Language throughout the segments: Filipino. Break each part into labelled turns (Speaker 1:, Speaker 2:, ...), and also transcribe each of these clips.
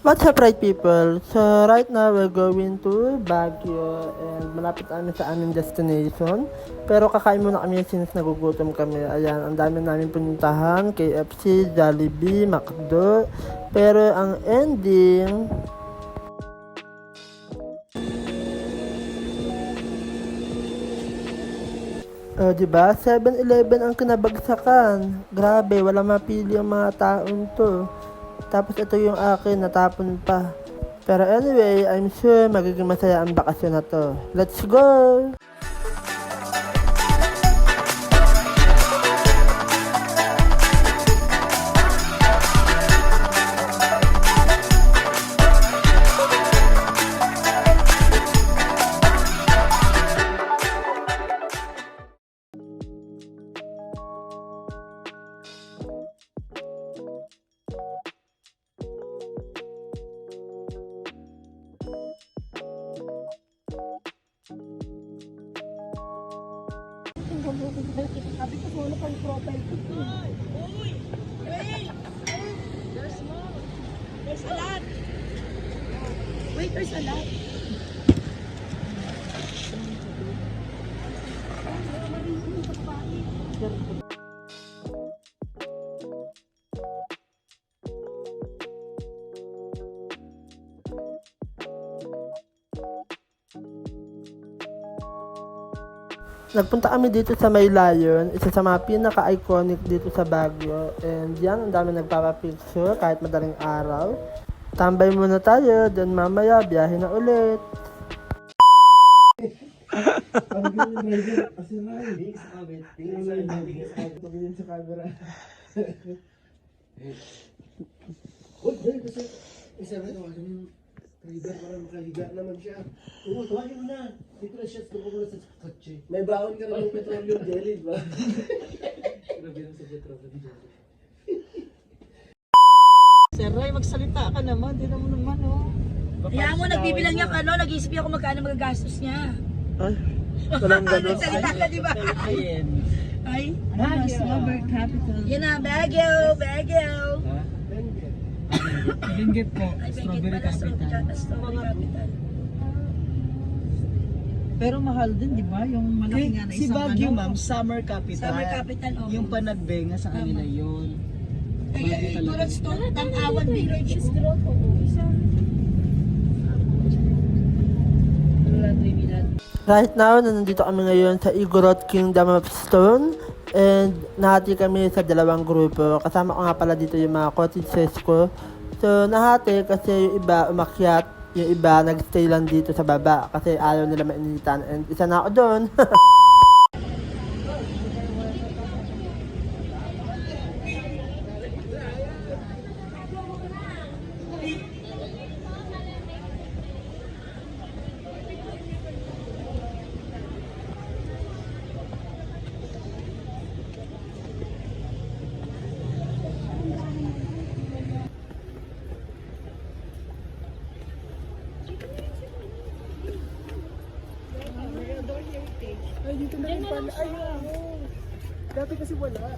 Speaker 1: What's up, right people? So right now we're going to Baguio and malapit kami sa aming destination. Pero kakain muna kami since nagugutom kami. Ayan, ang dami namin puntahan, KFC, Jollibee, McDo. Pero ang ending, diba? 7-Eleven ang kinabagsakan. Grabe, wala mapili ang mga taon to. Tapos ito yung akin, natapon pa. Pero anyway, I'm sure magiging masaya ang bakasyon na to. Let's go! Sabi ko wala pang profile ko. Uy! Wait! There's more. There's a lot. Wait, there's a lot. Nagpunta kami dito sa May Lion, isa sa mga pinaka-iconic dito sa Baguio. And yan, ang dami nagpapapicture kahit madaling araw. Tambay muna tayo, then mamaya biyahe na ulit.
Speaker 2: Para makahiga naman siya. Oo, tuwagin mo na. Dito na siya sa mula sa kotse. May baon ka naman ng petroleum jelly, ba? Grabe lang sa petroleum jelly.
Speaker 3: Sir Ray, magsalita ka naman. Di naman naman, oh.
Speaker 4: Kaya mo, nagbibilang niya ka, no? Nag-iisip niya kung magkano magagastos niya.
Speaker 1: Ay, walang ganun.
Speaker 4: Nagsalita ka, di ba?
Speaker 3: Ayan.
Speaker 4: Ay,
Speaker 3: Baguio, Strawberry Capital.
Speaker 4: yun na, Baguio, Baguio.
Speaker 3: Benguet po,
Speaker 4: Ay,
Speaker 3: Strawberry Capital.
Speaker 4: Strawberry Capital.
Speaker 3: Pero mahal din, di ba? Yung malaki nga na
Speaker 5: Si
Speaker 3: isang
Speaker 5: Baguio,
Speaker 3: ano.
Speaker 5: ma'am, Summer Capital.
Speaker 4: Summer Capital, oh.
Speaker 5: Yung panagbenga sa kanila yun.
Speaker 4: Ay, tulad store, Tang-Awan Village.
Speaker 1: Right now, nandito kami ngayon sa Igorot Kingdom of Stone. And nahati kami sa dalawang grupo. Kasama ko nga pala dito yung mga cottages ko. So nahati kasi yung iba umakyat, yung iba nagstay lang dito sa baba kasi ayaw nila mainitan. And isa na ako doon.
Speaker 2: Ay, dito na rin pala. Ay, oo. Dati kasi wala.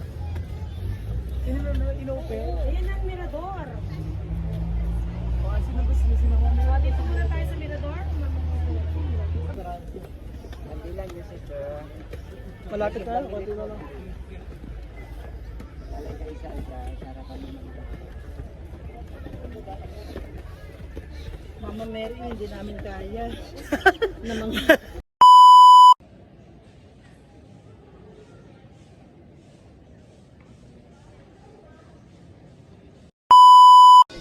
Speaker 2: Hindi na in-open.
Speaker 4: Ayan ang Mirador.
Speaker 2: Kasi na gusto na sinawala.
Speaker 4: Dito muna tayo sa Mirador.
Speaker 2: Malapit tayo, konti na lang.
Speaker 3: Mama Mary, hindi namin kaya. na mga...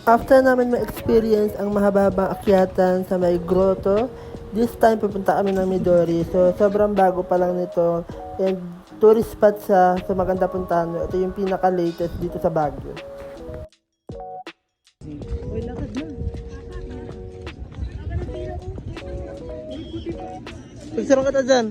Speaker 1: After namin ma-experience ang mahababang akyatan sa may grotto, this time pupunta kami ng Midori. So sobrang bago pa lang nito and tourist spot siya, so maganda puntahan nyo. Ito yung pinaka-latest dito sa Baguio.
Speaker 3: Uy, lakad na.
Speaker 1: Pagsarang ka ta dyan.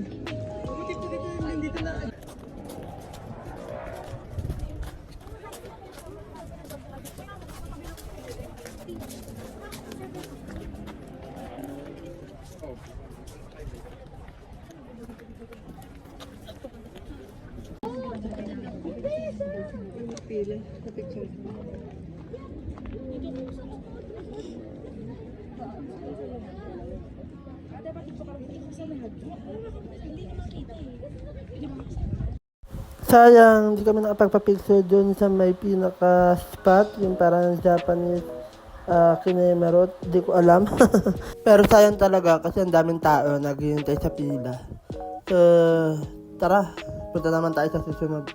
Speaker 3: Pila sa picture.
Speaker 1: Sayang, hindi kami nakapagpapicture dun sa may pinaka-spot, yung parang Japanese kinemerot, di ko alam. Pero sayang talaga kasi ang daming tao naghihintay sa pila. So, tara, punta naman tayo sa susunod.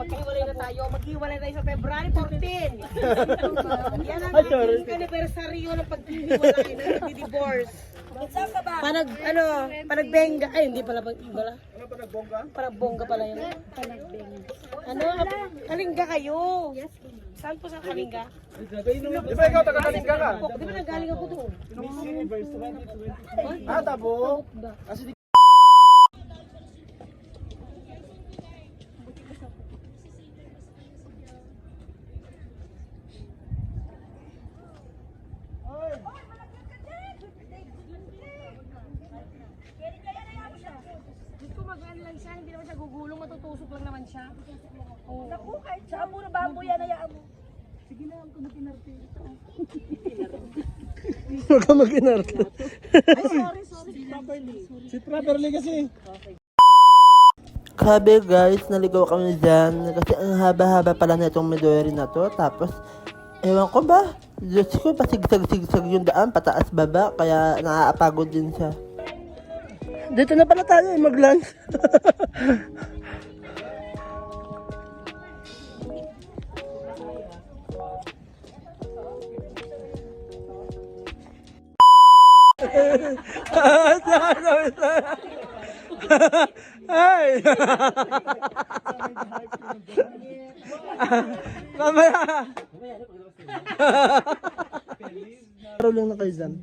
Speaker 4: Maghiwalay na tayo. Maghiwalay tayo sa February 14. Yan ang aking anibersaryo ng paghihiwalay na nagdi-divorce. Panagbenga. Ay, hindi pala. Ano panagbongga? Panagbongga pala yun. Ano? Kalingga kayo. Saan po sa Kalingga?
Speaker 2: Di ba ikaw taga-Kalingga ka?
Speaker 4: Di ba nanggaling ako doon?
Speaker 5: Miss Universe 2020.
Speaker 2: Ah, tabo?
Speaker 4: Gusto mag-ano lang siya, hindi naman siya gugulong, matutusok lang naman siya. Oh. Naku, kahit sa amo na bambo yan, hayaan mo. Sige na, ang kumatinarte ito.
Speaker 1: Huwag ka mag-inarte.
Speaker 4: Ay, sorry.
Speaker 5: Si Properly kasi.
Speaker 1: Sabi guys, naligaw kami dyan kasi ang haba-haba pala na itong Midori na to. Tapos, ewan ko ba? Diyos ko, pasigsag-sigsag yung daan, pataas baba, kaya nakakapagod din siya. Dito na pala tayo mag-lunch. Ay! Mamaya! Araw lang na kayo dyan.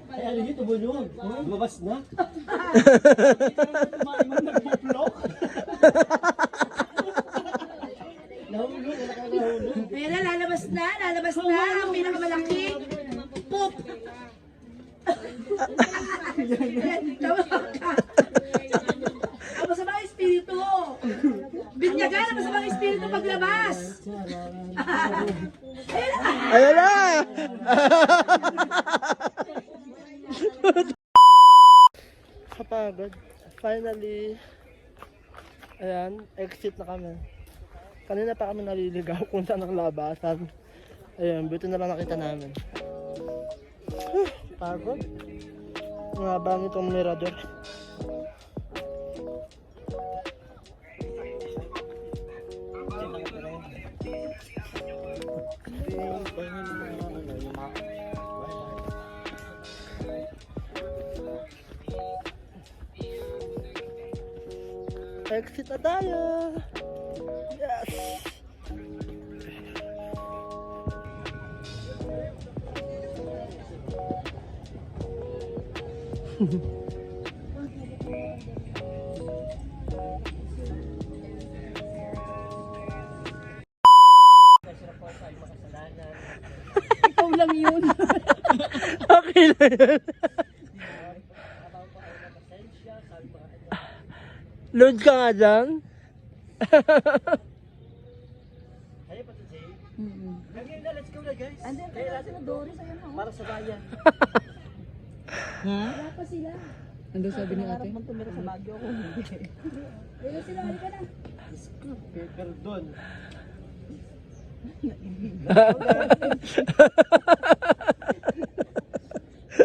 Speaker 2: Ay, ano yun? Tubo nyo. Lumabas na. Nagpo-block. Nahulog.
Speaker 4: Ayan na, lalabas na ang pinakamalaki. Poop! Ang masamang espiritu. Binyagan ang masamang espiritu paglabas.
Speaker 1: Ayan na! Kapagod. Finally, ayan, exit na kami. Kanina pa kami naliligaw kung saan ang labasan. Ayan, buti na lang nakita namin. Pagod. Ang haba nitong mirador. Exit na tayo! Yes!
Speaker 4: Ikaw lang yun.
Speaker 1: Okay na yun. Load ka nga dyan.
Speaker 2: Let's go na guys.
Speaker 4: Andun ka na sila Doris.
Speaker 2: Para sa bayan.
Speaker 4: Wala pa sila.
Speaker 5: Ano sabi ni ate?
Speaker 4: Magtumira sa Baguio ako. Wala sila, halika na.
Speaker 2: Pero doon.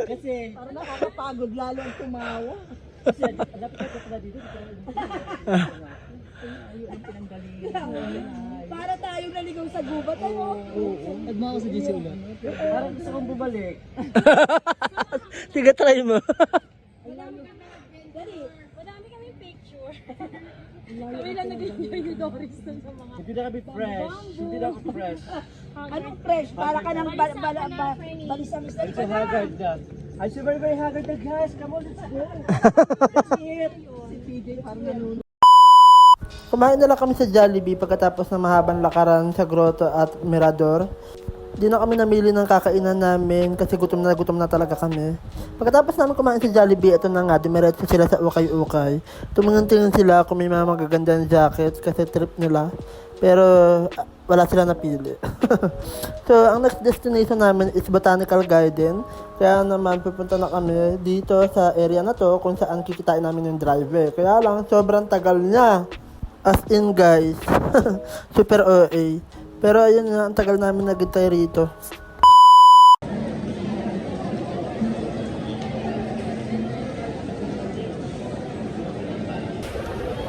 Speaker 5: Kasi,
Speaker 3: Parang nakakapagod lalo ang tumawa.
Speaker 5: kasi dapat ka pala dito. Ayaw ang pinanggalingan.
Speaker 4: Para tayong naligaw sa gubat. Ano?
Speaker 5: Nagmawa ko sa GC ulit. Parang gusto kong bumalik.
Speaker 1: Sige, try mo.
Speaker 4: Dali, madami kami picture. Kami lang nag-enjoy ni Doris dun sa mga...
Speaker 5: Hindi na kami fresh. Hindi na ako fresh.
Speaker 4: Anong fresh? Para ka ng balisang
Speaker 5: I'm so haggard na. I'm so very, very haggard na guys. Come on, let's go. Let's eat.
Speaker 3: Si PJ parang nanonood.
Speaker 1: Kumain na lang kami sa Jollibee pagkatapos ng mahabang lakaran sa Grotto at Mirador. Di na kami namili ng kakainan namin kasi gutom na talaga kami. Pagkatapos namin kumain sa Jollibee, ito na nga, dumiretso sila sa Ukay-Ukay. Tumingin-tingin sila kung may mga magagandang jackets kasi trip nila. Pero wala sila napili. So, ang next destination namin is Botanical Garden. Kaya naman pupunta na kami dito sa area na to kung saan kikitain namin yung driver. Kaya lang, sobrang tagal niya. As in guys, super OA. Pero ayun nga, ang tagal namin naghintay rito.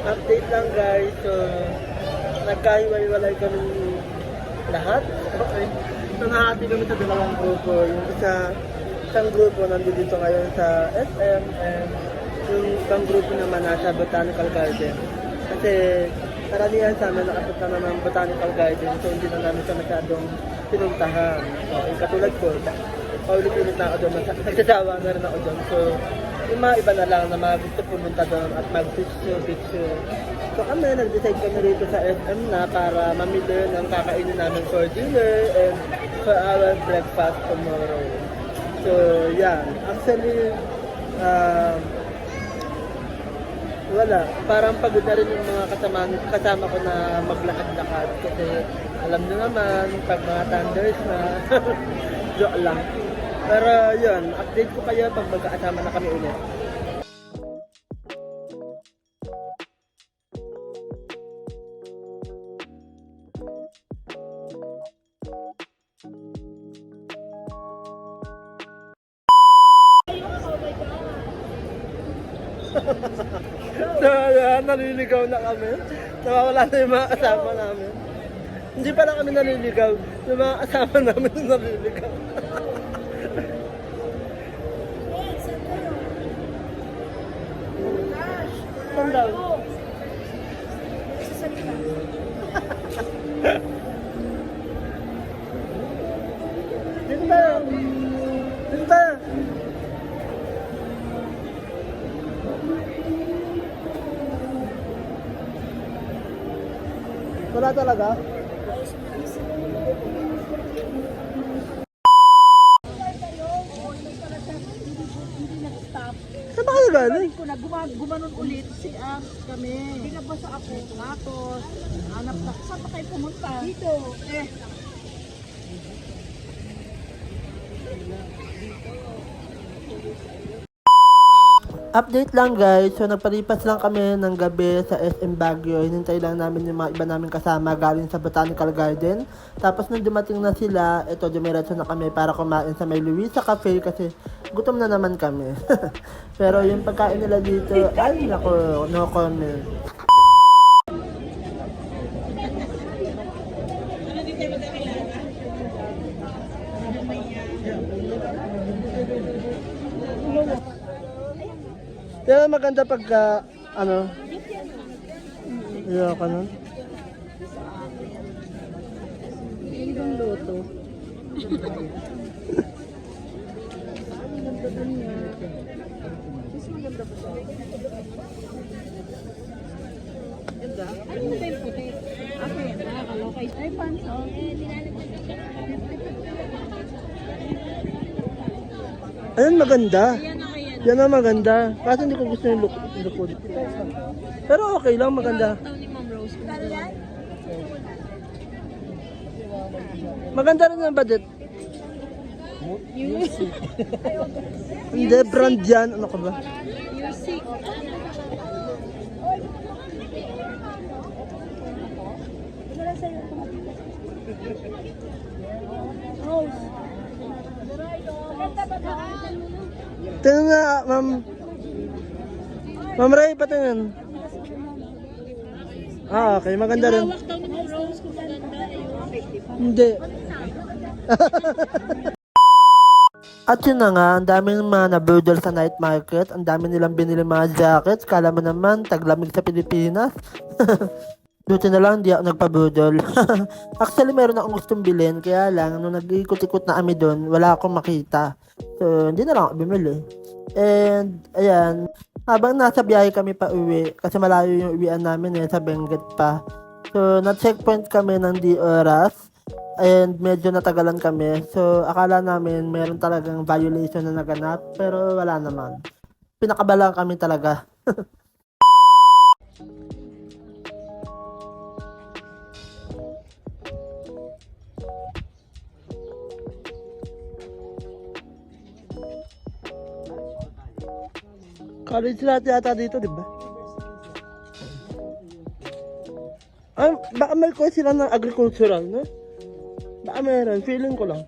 Speaker 1: Update lang guys, so nagkahiwalay kami lahat. Okay. So nahati kami sa dalawang grupo. Yung isang grupo nandito dito ngayon sa SM and yung ibang grupo naman nasa Botanical Garden. Kasi karamihan sa amin nakapunta na ng Botanical Garden, so hindi na namin siya masyadong pinuntahan. So, katulad ko, paulit-ulit na ako doon, nagsasawa na rin ako doon. So, yung mga iba na lang na mga gusto pumunta doon at mag-picture. So kami, nag-decide kami rito sa SM na para mamili ng kakainin namin for dinner and for our breakfast tomorrow. So, yan. Actually, wala. Parang pagod na rin yung mga kasama ko na maglakad-lakad kasi alam nyo naman, pag mga thunders na, joke lang. Pero yun, update ko kayo pag magkakasama na kami ulit. So, naliligaw na kami. Nawawala na yung mga kasama namin. Hindi pa lang kami naliligaw. Yung mga kasama namin yung naliligaw. Saan daw? Dito tayo. Dito tayo. Wala talaga? Saan ba kayo galing?
Speaker 3: Ko na gumanon ulit si kami. Binabasa ako. Tapos, hanap na. Saan pa kayo pumunta? Dito.
Speaker 1: Update lang guys, so nagpalipas lang kami ng gabi sa SM Baguio. Hinintay lang namin yung mga iba namin kasama galing sa Botanical Garden. Tapos nung dumating na sila, ito dumiretso na kami para kumain sa may Luisa Cafe kasi gutom na naman kami. Pero yung pagkain nila dito, ay nako, no comment. Pero maganda pagka, ano, ka nun.
Speaker 3: Ibang loto. Mas maganda pa siya. Ganda. Ano na ba yung puti? Okay, nakakalokay. Ay, pants, oh.
Speaker 1: Ayun, maganda. Yan ang maganda. Kaso hindi ko gusto yung lukod. Pero okay lang, maganda. Maganda rin ang budget. Hindi, brand yan. Ano ka ba?
Speaker 3: Music.
Speaker 1: Tingnan nga, ma'am. Ma'am Ray, patingin. Ah, okay. Maganda rin. Hindi. At yun na nga, ang daming mga nabudol sa night market. Ang dami nilang binili mga jackets. Kala mo naman, taglamig sa Pilipinas. Buti na lang, di ako nagpabudol. Actually, meron akong gustong bilhin. Kaya lang, nung nag-ikot-ikot na kami doon, wala akong makita. So, hindi na lang ako bumili. And, ayan, habang nasa biyahe kami pa uwi, kasi malayo yung uwian namin sa Benguet pa. So, na-checkpoint kami ng di oras. And medyo natagalan kami. So, akala namin meron talagang violation na naganap. Pero wala naman. Pinakabalang kami talaga. College lahat yata dito, di ba? Baka may course sila ng agricultural, no? Baka meron, feeling ko lang.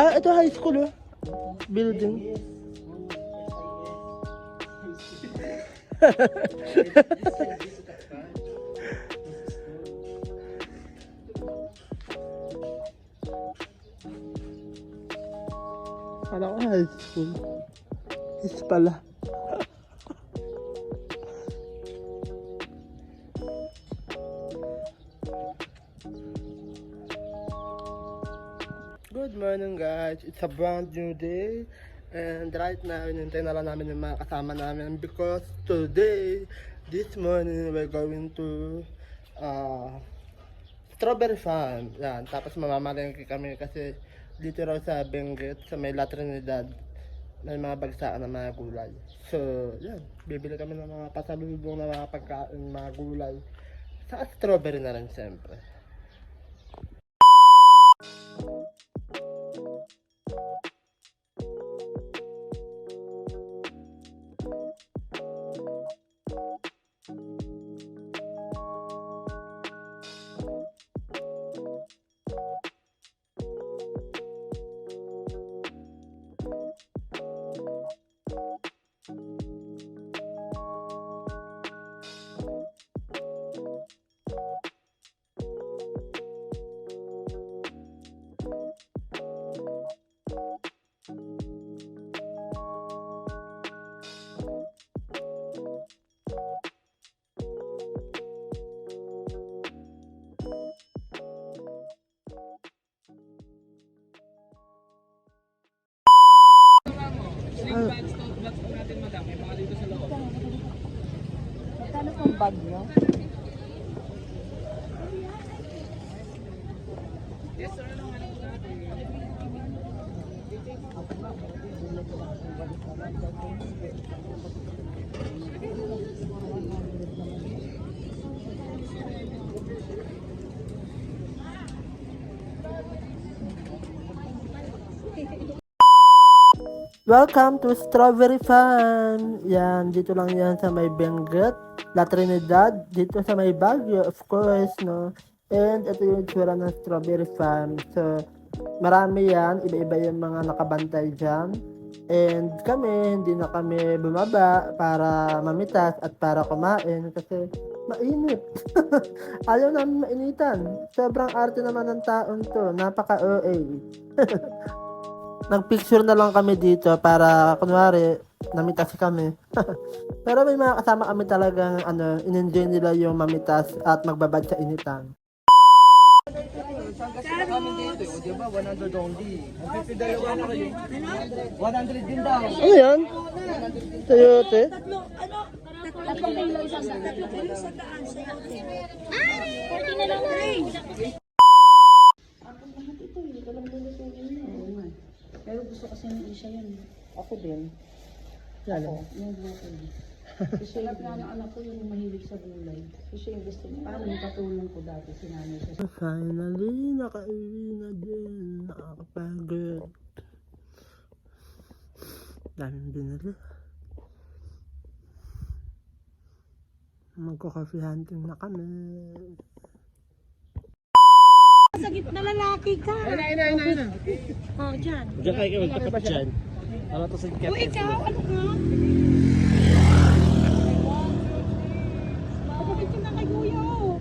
Speaker 1: Ito high school, oh. Building. Kala ko high school. Is pala. Good morning guys, it's a brand new day. And right now, inintay na lang namin yung mga kasama namin. Because today, this morning, we're going to strawberry farm. Yan, tapos mamamalengke kami kasi dito raw sa Benguet, sa may La Trinidad, may mga bagsaan ng mga gulay. So, yan, bibili kami ng mga pasalubong na mga pagkain, mga gulay. Sa strawberry na rin siyempre.
Speaker 3: Magkano pong bag nyo?
Speaker 1: Welcome to Strawberry Farm! Yan, dito lang yan sa may Benguet, La Trinidad, dito sa may Baguio, of course, no? And ito yung tsura ng Strawberry Farm. So, marami yan, iba-iba yung mga nakabantay dyan. And kami, hindi na kami bumaba para mamitas at para kumain kasi mainit. Ayaw namin mainitan. Sobrang arte naman ng taon to, napaka-OA. Nagpicture na lang kami dito para kunwari namitas kami. Pero may mga kasama kami talagang in-enjoy nila yung mamitas at magbabad sa initan.
Speaker 5: Kami dito, o diba? 100 only. Ang pipidalawa na kayo. 100 din daw.
Speaker 1: Ano yan? Sayote?
Speaker 3: Tatlong kilo, isang daan. Pwede na lang rin. Pero gusto kasi ng isa yan.
Speaker 1: Ako din. Yan.
Speaker 3: Yung buko niya. Kasi yung anak ko yung mahilig sa gulay. Kasi yung gusto niya. Parang yung katulong ko dati, sinanay siya.
Speaker 1: Finally, nakauwi na din. Nakakapagod. Daming binili. Magko-coffee hunting na kami.
Speaker 4: Sa gitna lalaki ka.
Speaker 2: Ina.
Speaker 4: Oh, dyan.
Speaker 2: Diyan kayo magtapat dyan. Ano to sa
Speaker 4: O ikaw, ano ka? Kapatid ka na kay Kuya, oh.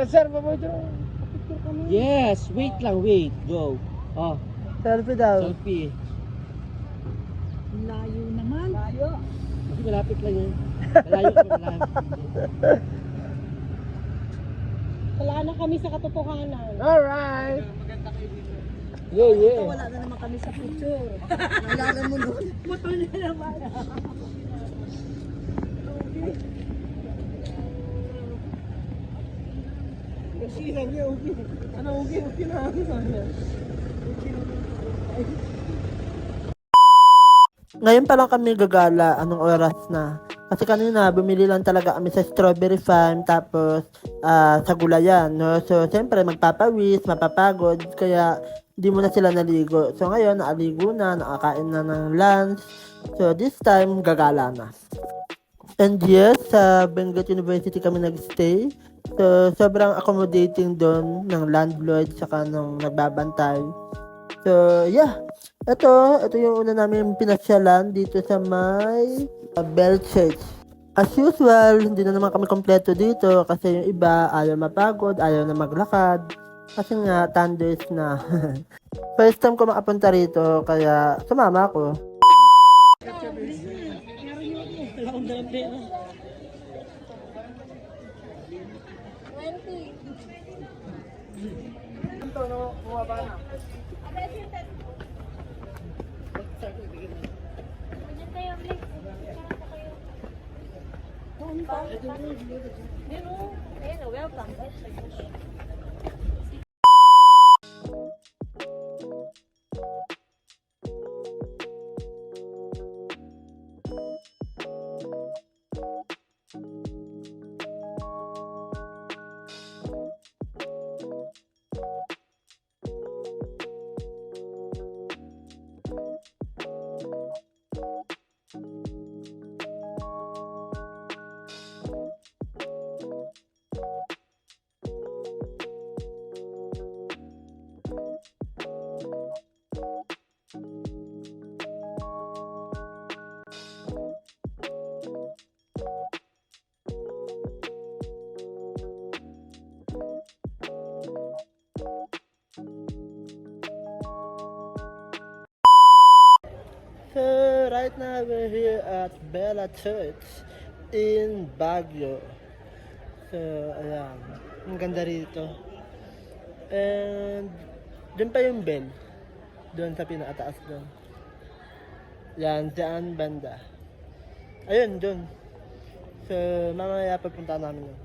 Speaker 2: Sir, mabuto. Yes, wait lang, wait. Go. Oh,
Speaker 1: Selfie daw.
Speaker 2: selfie.
Speaker 4: Layo naman. Layo.
Speaker 2: Kasi malapit lang yun. Malayo pa malapit.
Speaker 4: Wala na kami sa katotohanan.
Speaker 2: Alright. Yeah.
Speaker 4: Wala na naman kami sa picture. Wala mo doon. Putol na naman.
Speaker 2: Kasi lang niya, okay. Ano, okay na ako sana.
Speaker 1: Ngayon pa lang kami gagala, anong oras na. Kasi kanina, bumili lang talaga kami sa strawberry farm, tapos sa gulayan, no? So, siyempre, magpapawis, mapapagod, kaya di mo na sila naligo. So, ngayon, naaligo na, nakakain na ng lunch. So, this time, gagala na. And yes, sa Benguet University kami nagstay. So, sobrang accommodating doon ng landlord, saka nung nagbabantay. So, yeah. Ito yung una namin pinasyalan dito sa may Bell Church. As usual, hindi na naman kami kompleto dito kasi yung iba ayaw mapagod, ayaw na maglakad. Kasi nga, thunders na. First time ko makapunta rito, kaya sumama ako. So, right now we're here at Bella Church in Baguio. So, ayan. Ang ganda rito. And, dun pa yung bell. Doon sa pinakataas doon. Yan, dyan banda. Ayun, doon. So, mamaya pagpunta namin yun.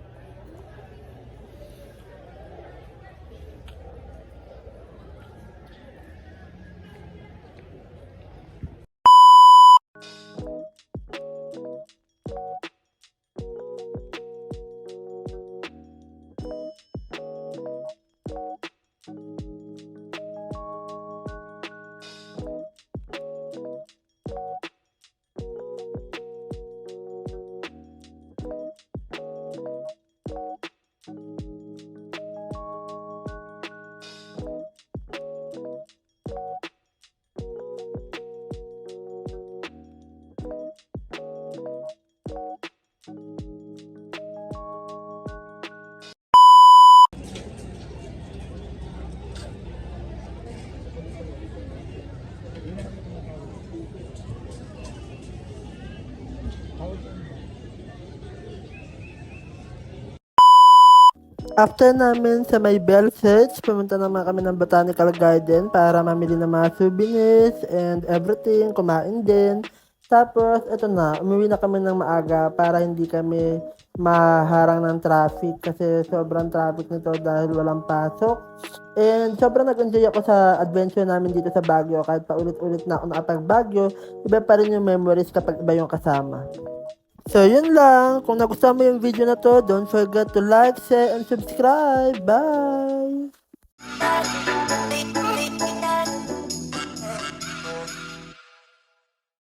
Speaker 1: After namin sa may Bell Church, pumunta naman kami ng Botanical Garden para mamili ng mga souvenirs and everything, kumain din. Tapos, eto na, umuwi na kami ng maaga para hindi kami maharang ng traffic kasi sobrang traffic nito dahil walang pasok. And sobrang nag-enjoy ako sa adventure namin dito sa Baguio. Kahit paulit-ulit na ako nakapag-Baguio, iba pa rin yung memories kapag iba yung kasama. So, yun lang. Kung nagustuhan mo yung video na to, don't forget to like, share, and subscribe. Bye!